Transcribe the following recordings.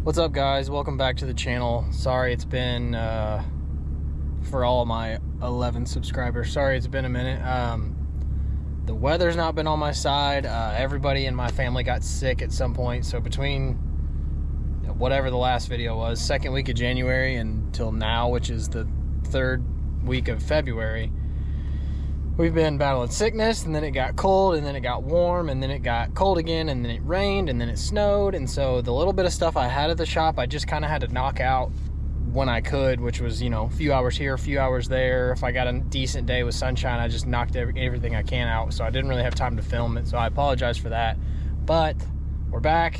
What's up, guys? Welcome back to the channel. Sorry it's been for all my 11 subscribers, sorry it's been a minute. The weather's not been on my side. Everybody in my family got sick at some point, so between whatever the last video was, second week of January until now, which is the third week of February, we've been battling sickness, and then it got cold, and then it got warm, and then it got cold again, and then it rained, and then it snowed. And so the little bit of stuff I had at the shop, I just kind of had to knock out when I could, which was, you know, a few hours here, a few hours there. If I got a decent day with sunshine, I just knocked everything I can out, so I didn't really have time to film it, so I apologize for that. But we're back.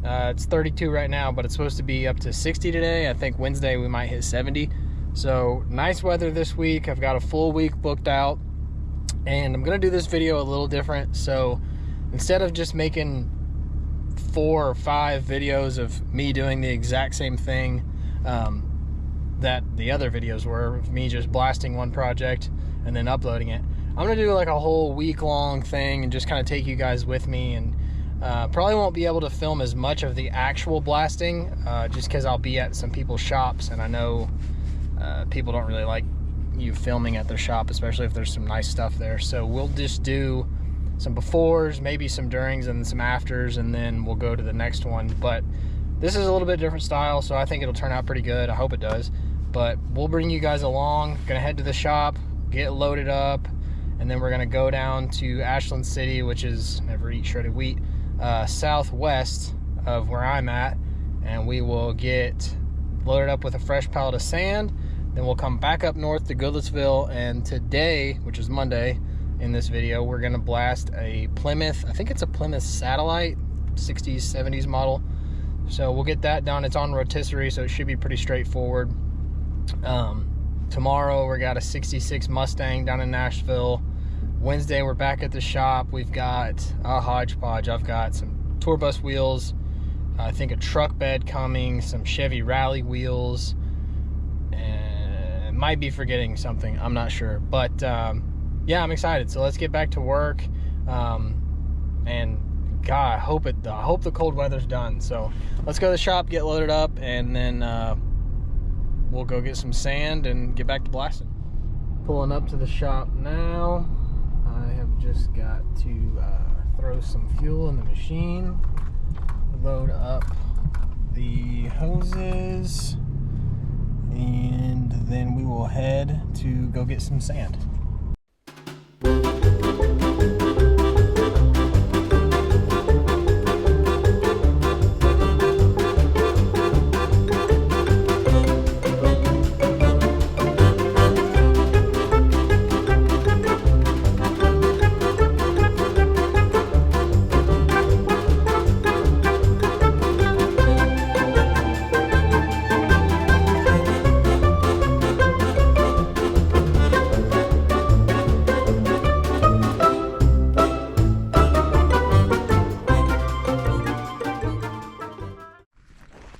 It's 32 right now, but it's supposed to be up to 60 today. I think Wednesday we might hit 70. So nice weather this week. I've got a full week booked out, and I'm gonna do this video a little different. So instead of just making 4 or 5 videos of me doing the exact same thing that the other videos were, of me just blasting one project and then uploading it, I'm gonna do like a whole week-long thing and just kind of take you guys with me. And probably won't be able to film as much of the actual blasting, just because I'll be at some people's shops, and I know people don't really like you filming at their shop, especially if there's some nice stuff there. So we'll just do some befores, maybe some durings, and some afters, and then we'll go to the next one. But this is a little bit different style, so I think it'll turn out pretty good. I hope it does. But we'll bring you guys along. Gonna head to the shop, get loaded up, and then we're gonna go down to Ashland City, which is, never eat shredded wheat, southwest of where I'm at, and we will get loaded up with a fresh pallet of sand. Then we'll come back up north to Goodlettsville, and today, which is Monday in this video, we're gonna blast a Plymouth, I think it's a Plymouth Satellite, 60s, 70s model. So we'll get that done. It's on rotisserie, so it should be pretty straightforward. Tomorrow we got a 66 Mustang down in Nashville. Wednesday we're back at the shop. We've got a hodgepodge. I've got some tour bus wheels, I think a truck bed coming, some Chevy Rally wheels, and might be forgetting something, I'm not sure. But yeah, I'm excited. So let's get back to work. And God, I hope the cold weather's done. So let's go to the shop, get loaded up, and then we'll go get some sand and get back to blasting. Pulling up to the shop now. I have just got to throw some fuel in the machine, load up the hoses, and then we will head to go get some sand.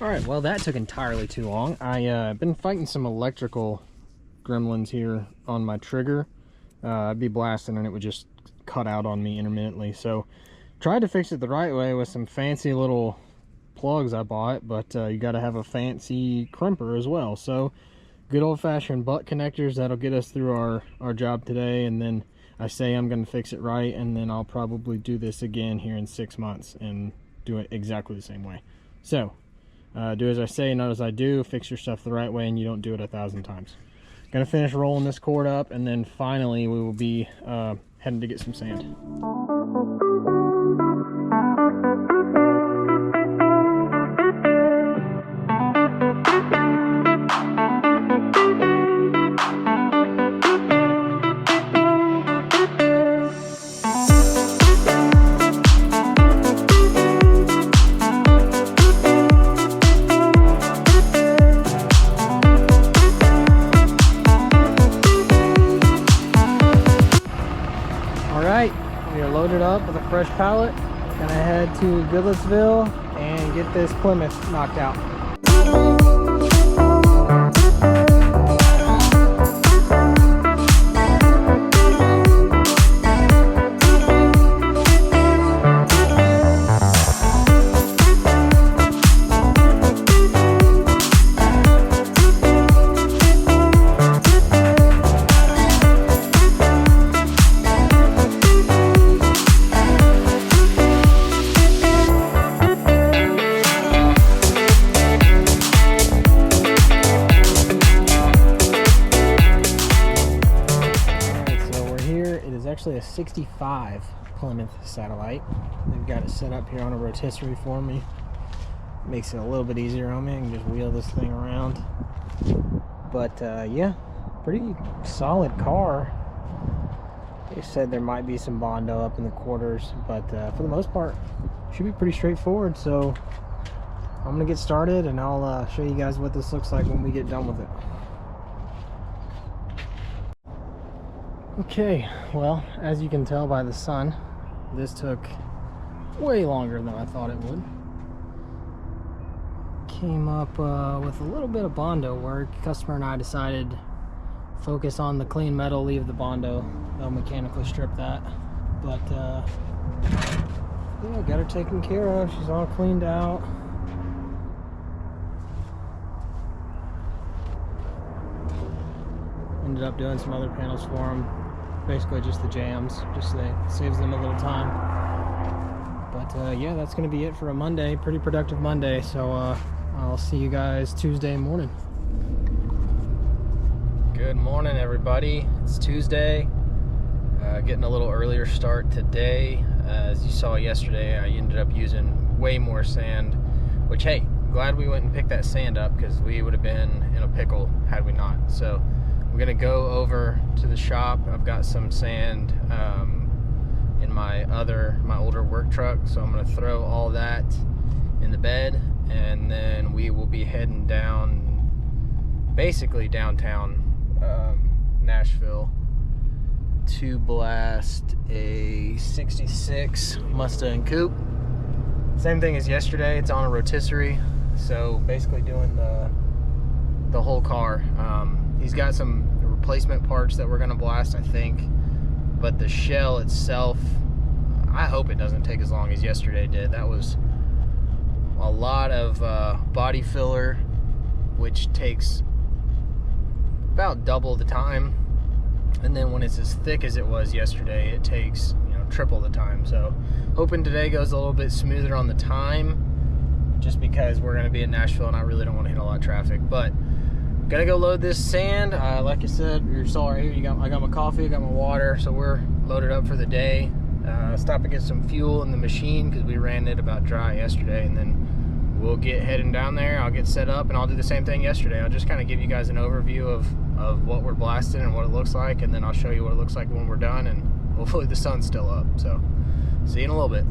Alright, well that took entirely too long. I've been fighting some electrical gremlins here on my trigger. I'd be blasting and it would just cut out on me intermittently. So tried to fix it the right way with some fancy little plugs I bought, but you got to have a fancy crimper as well. So good old-fashioned butt connectors, that'll get us through our job today. And then I say I'm going to fix it right, and then I'll probably do this again here in 6 months and do it exactly the same way. So do as I say, not as I do. Fix your stuff the right way, and you don't do it 1,000 times. Gonna finish rolling this cord up, and then finally we will be heading to get some sand. We are loaded up with a fresh pallet. Gonna head to Goodlettsville and get this Plymouth knocked out. actually a 65 Plymouth Satellite. They've got it set up here on a rotisserie for me. Makes it a little bit easier on me. I can just wheel this thing around. But yeah, pretty solid car. They said there might be some Bondo up in the quarters, but for the most part, should be pretty straightforward. So I'm gonna get started, and I'll show you guys what this looks like when we get done with it. Okay, well, as you can tell by the sun, this took way longer than I thought it would. Came up with a little bit of Bondo work. Customer and I decided focus on the clean metal, leave the Bondo. They'll mechanically strip that. But yeah, got her taken care of. She's all cleaned out. Ended up doing some other panels for them. Basically just the jams, just so it saves them a little time. But yeah, that's gonna be it for a Monday. Pretty productive Monday. So I'll see you guys Tuesday morning. Good morning, everybody. It's Tuesday. Getting a little earlier start today. As you saw yesterday, I ended up using way more sand, which, hey, glad we went and picked that sand up, because we would have been in a pickle had we not. So we're gonna go over to the shop. I've got some sand in my older work truck, so I'm gonna throw all that in the bed, and then we will be heading down, basically downtown Nashville, to blast a 66 Mustang Coupe. Same thing as yesterday, it's on a rotisserie, so basically doing the whole car. He's got some replacement parts that we're gonna blast, I think, but the shell itself, I hope it doesn't take as long as yesterday did. That was a lot of body filler, which takes about double the time, and then when it's as thick as it was yesterday, it takes, you know, triple the time. So hoping today goes a little bit smoother on the time, just because we're gonna be in Nashville and I really don't want to hit a lot of traffic. But gonna go load this sand. Like I said, you saw right here, I got my coffee, I got my water, so we're loaded up for the day. Stop and get some fuel in the machine, because we ran it about dry yesterday, and then we'll get heading down there. I'll get set up, and I'll do the same thing yesterday. I'll just kind of give you guys an overview of what we're blasting and what it looks like, and then I'll show you what it looks like when we're done, and hopefully the sun's still up. So see you in a little bit.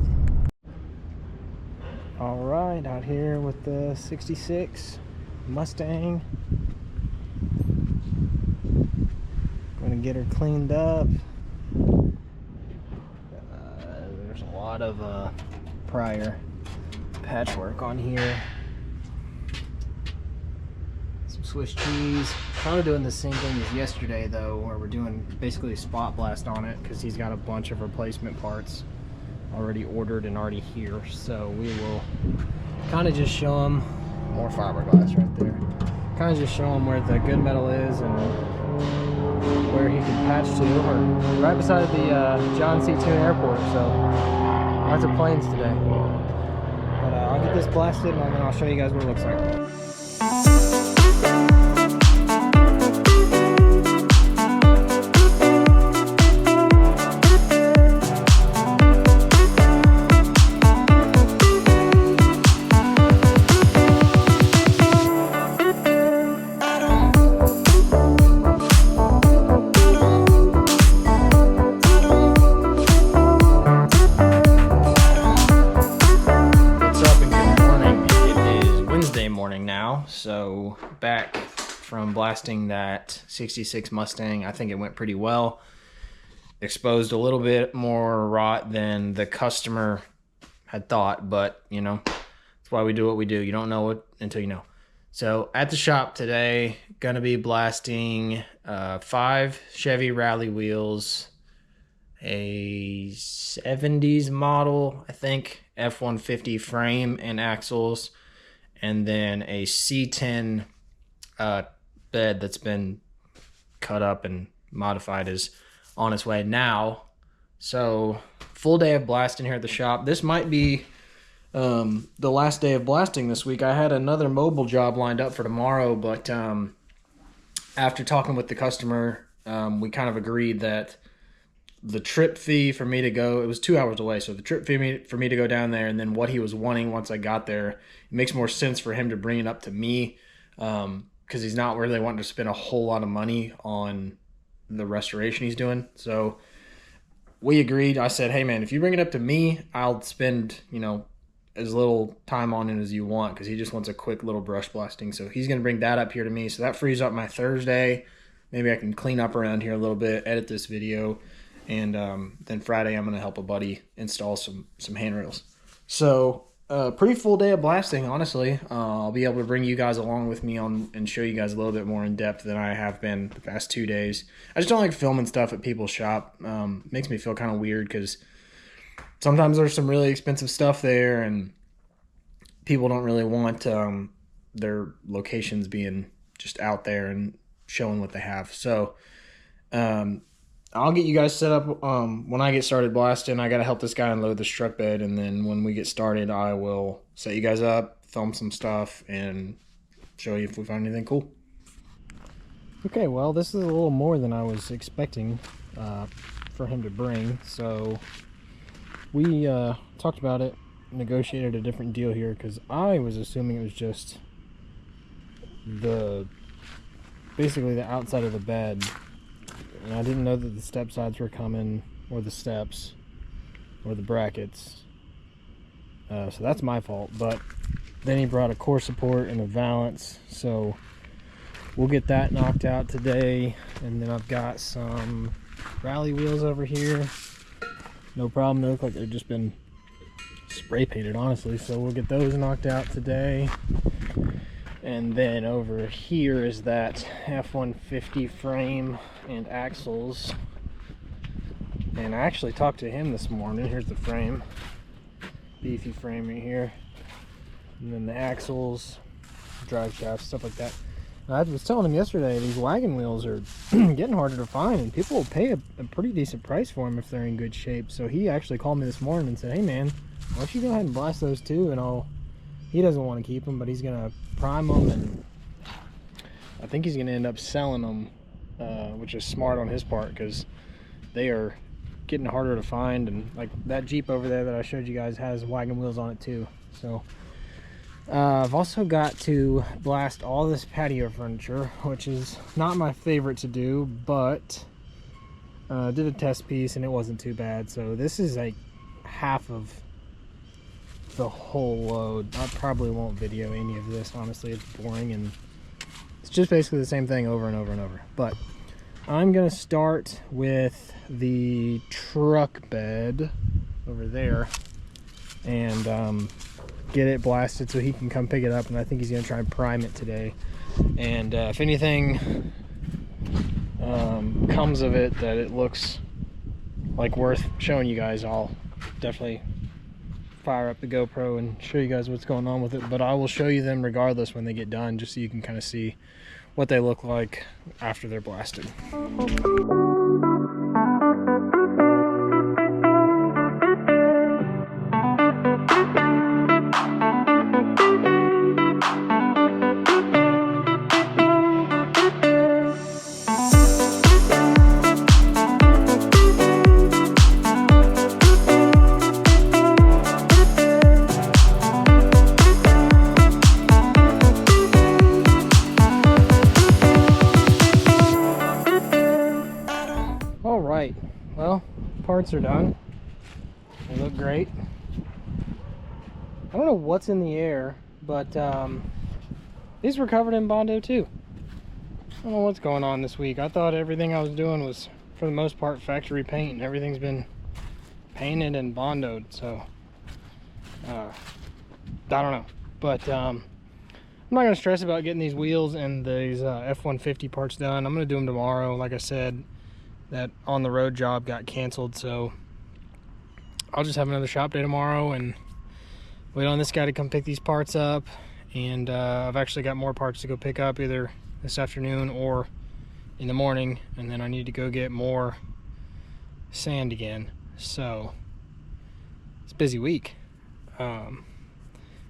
All right, out here with the 66 Mustang. Gonna get her cleaned up. There's a lot of prior patchwork on here. Some Swiss cheese. Kind of doing the same thing as yesterday though, where we're doing basically a spot blast on it, because he's got a bunch of replacement parts already ordered and already here. So we will kind of just show him, more fiberglass right there, kind of just show him where the good metal is and where he can patch to. We're right beside the John C. Toon Airport, so lots of planes today. But I'll get this blasted, and then I'll show you guys what it looks like. So back from blasting that 66 Mustang, I think it went pretty well. Exposed a little bit more rot than the customer had thought, but you know, that's why we do what we do. You don't know it until you know. So at the shop today, gonna be blasting 5 Chevy rally wheels, a 70s model, I think, F-150 frame and axles, and then a C10 bed that's been cut up and modified is on its way now. So full day of blasting here at the shop. This might be the last day of blasting this week. I had another mobile job lined up for tomorrow, but after talking with the customer, we kind of agreed that the trip fee for me to go, it was 2 hours away, so the trip fee for me to go down there, and then what he was wanting once I got there, it makes more sense for him to bring it up to me, because he's not really wanting to spend a whole lot of money on the restoration he's doing. So we agreed. I said, hey man, if you bring it up to me, I'll spend, as little time on it as you want, because he just wants a quick little brush blasting. So he's going to bring that up here to me. So that frees up my Thursday. Maybe I can clean up around here a little bit, edit this video, and then Friday I'm going to help a buddy install some handrails. So pretty full day of blasting, honestly. I'll be able to bring you guys along with me and show you guys a little bit more in depth than I have been the past 2 days. I just don't like filming stuff at people's shop. Makes me feel kind of weird because sometimes there's some really expensive stuff there, and people don't really want their locations being just out there and showing what they have. So I'll get you guys set up when I get started blasting. I got to help this guy unload this truck bed, and then when we get started, I will set you guys up, film some stuff, and show you if we find anything cool. Okay, well, this is a little more than I was expecting for him to bring. So we talked about it, negotiated a different deal here, because I was assuming it was just basically the outside of the bed, and I didn't know that the step sides were coming, or the steps, or the brackets. So that's my fault. But then he brought a core support and a valance, so we'll get that knocked out today. And then I've got some rally wheels over here. No problem, they look like they've just been spray painted, honestly, so we'll get those knocked out today. And then over here is that F-150 frame and axles, and I actually talked to him this morning. Here's the frame, beefy frame right here, and then the axles, drive shaft, stuff like that. I was telling him yesterday, these wagon wheels are getting harder to find, and people will pay a pretty decent price for them if they're in good shape. So he actually called me this morning and said, hey man, why don't you go ahead and blast those too, and he doesn't want to keep them, but he's going to prime them, and I think he's going to end up selling them, which is smart on his part, because they are getting harder to find. And like that Jeep over there that I showed you guys has wagon wheels on it too. So I've also got to blast all this patio furniture, which is not my favorite to do, but did a test piece and it wasn't too bad. So this is like half of the whole load. I probably won't video any of this, honestly. It's boring, and it's just basically the same thing over and over and over. But I'm gonna start with the truck bed over there and get it blasted so he can come pick it up, and I think he's gonna try and prime it today. And if anything comes of it that it looks like worth showing you guys, I'll definitely fire up the GoPro and show you guys what's going on with it. But I will show you them regardless when they get done, just so you can kind of see what they look like after they're blasted. Well, parts are done. They look great. I don't know what's in the air, but these were covered in Bondo too. I don't know what's going on this week. I thought everything I was doing was, for the most part, factory paint, and everything's been painted and Bondoed, so I don't know. But I'm not going to stress about getting these wheels and these F-150 parts done. I'm going to do them tomorrow. Like I said, that on the road job got canceled, so I'll just have another shop day tomorrow and wait on this guy to come pick these parts up. And I've actually got more parts to go pick up either this afternoon or in the morning, and then I need to go get more sand again. So it's a busy week. But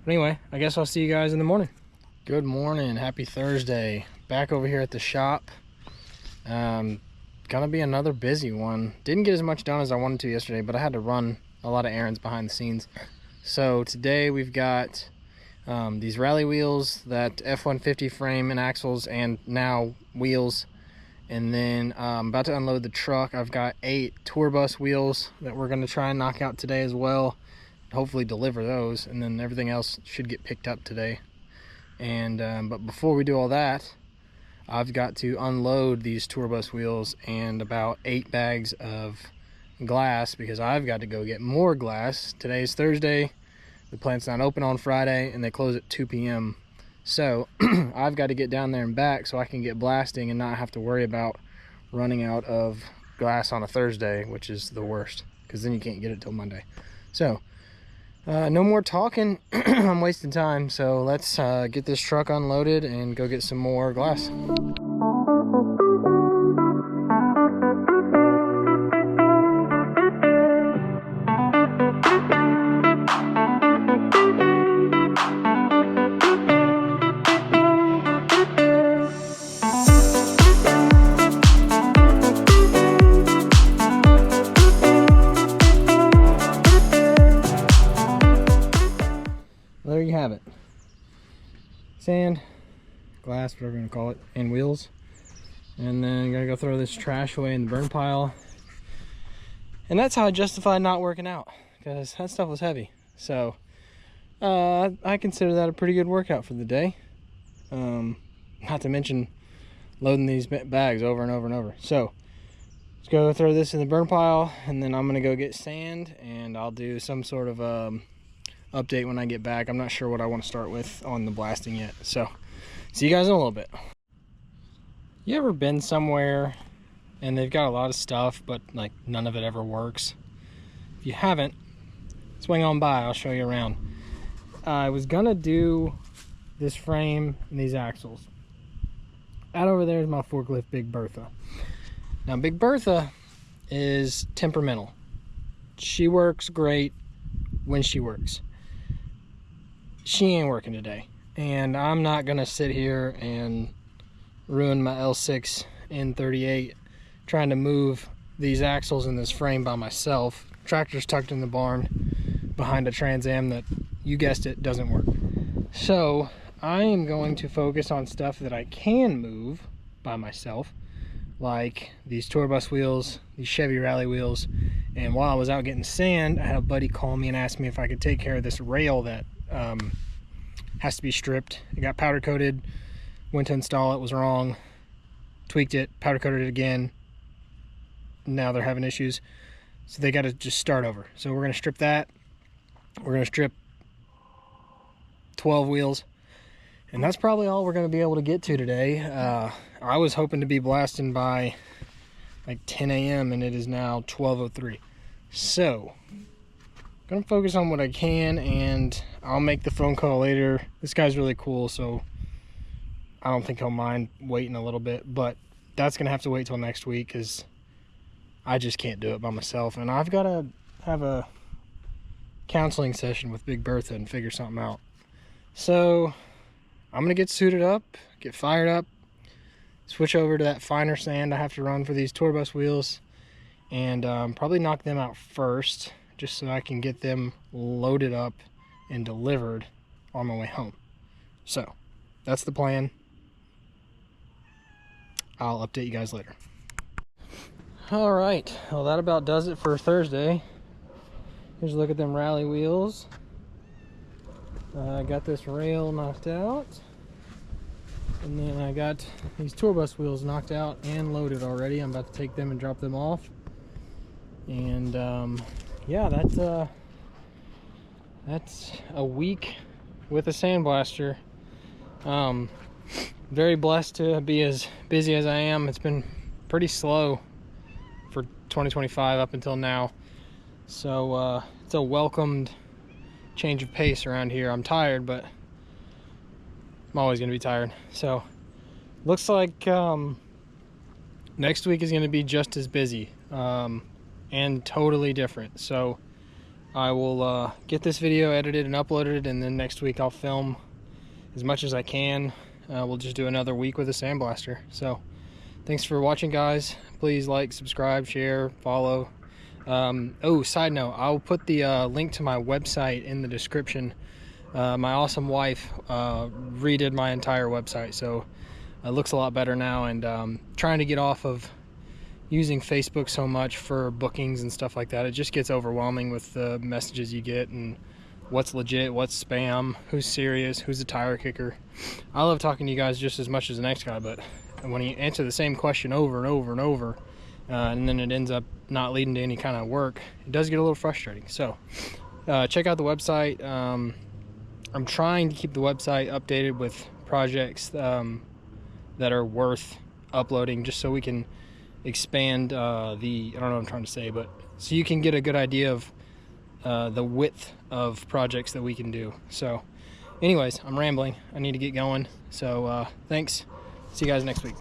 anyway, I guess I'll see you guys in the morning. Good morning, happy Thursday. Back over here at the shop. gonna be another busy one. Didn't get as much done as I wanted to yesterday, but I had to run a lot of errands behind the scenes. So today we've got these rally wheels, that F-150 frame and axles, and now wheels. And then I'm about to unload the truck. I've got 8 tour bus wheels that we're gonna try and knock out today as well. Hopefully deliver those, and then everything else should get picked up today. And but before we do all that, I've got to unload these tour bus wheels and about 8 bags of glass, because I've got to go get more glass. Today's Thursday, the plant's not open on Friday, and they close at 2 p.m. So I've got to get down there and back so I can get blasting and not have to worry about running out of glass on a Thursday, which is the worst, because then you can't get it till Monday. So no more talking. I'm wasting time, so let's get this truck unloaded and go get some more glass. There you have it. Sand, glass, whatever you want to call it, and wheels. And then I'm gonna go throw this trash away in the burn pile. And that's how I justified not working out, because that stuff was heavy. So I consider that a pretty good workout for the day. Not to mention loading these bags over and over and over. So let's go throw this in the burn pile, and then I'm gonna go get sand, and I'll do some sort of update when I get back. I'm not sure what I want to start with on the blasting yet. So see you guys in a little bit. You ever been somewhere and they've got a lot of stuff, but like none of it ever works? If you haven't, swing on by, I'll show you around. I was gonna do this frame and these axles. Out over there is my forklift, Big Bertha. Now Big Bertha is temperamental. She works great when she works. She ain't working today, and I'm not gonna sit here and ruin my L6 N38 trying to move these axles in this frame by myself. Tractor's tucked in the barn behind a Trans Am that, you guessed it, doesn't work. So I am going to focus on stuff that I can move by myself, like these tour bus wheels, these Chevy rally wheels. And while I was out getting sand, I had a buddy call me and ask me if I could take care of this rail that has to be stripped. It got powder coated, went to install it, was wrong, tweaked it, powder coated it again. Now they're having issues, so they got to just start over. So we're going to strip that. We're going to strip 12 wheels, and that's probably all we're going to be able to get to today. I was hoping to be blasting by like 10 a.m. and it is now 12:03. So gonna focus on what I can, and I'll make the phone call later. This guy's really cool, so I don't think he'll mind waiting a little bit, but that's gonna have to wait till next week because I just can't do it by myself, and I've got to have a counseling session with Big Bertha and figure something out. So I'm gonna get suited up, get fired up, switch over to that finer sand I have to run for these tour bus wheels, and probably knock them out first, just so I can get them loaded up and delivered on my way home. So that's the plan. I'll update you guys later. All right, well, that about does it for Thursday. Here's a look at them rally wheels. I got this rail knocked out, and then I got these tour bus wheels knocked out and loaded already. I'm about to take them and drop them off. And yeah, that's a week with a Sandblaster. Very blessed to be as busy as I am. It's been pretty slow for 2025 up until now. So it's a welcomed change of pace around here. I'm tired, but I'm always gonna be tired. So looks like next week is gonna be just as busy and totally different. So I will get this video edited and uploaded, and then next week I'll film as much as I can. We'll just do another week with a Sandblaster. So thanks for watching, guys. please like, subscribe, share, follow. Oh, side note, I'll put the link to my website in the description. My awesome wife redid my entire website, so it looks a lot better now, and trying to get off of using Facebook so much for bookings and stuff like that. It just gets overwhelming with the messages you get and what's legit, what's spam, who's serious, who's a tire kicker. I love talking to you guys just as much as the next guy, but when you answer the same question over and over and over, and then it ends up not leading to any kind of work, it does get a little frustrating. So check out the website. I'm trying to keep the website updated with projects that are worth uploading, just so we can expand I don't know what I'm trying to say, but so you can get a good idea of the width of projects that we can do. So anyways, I'm rambling. I need to get going. So thanks. See you guys next week.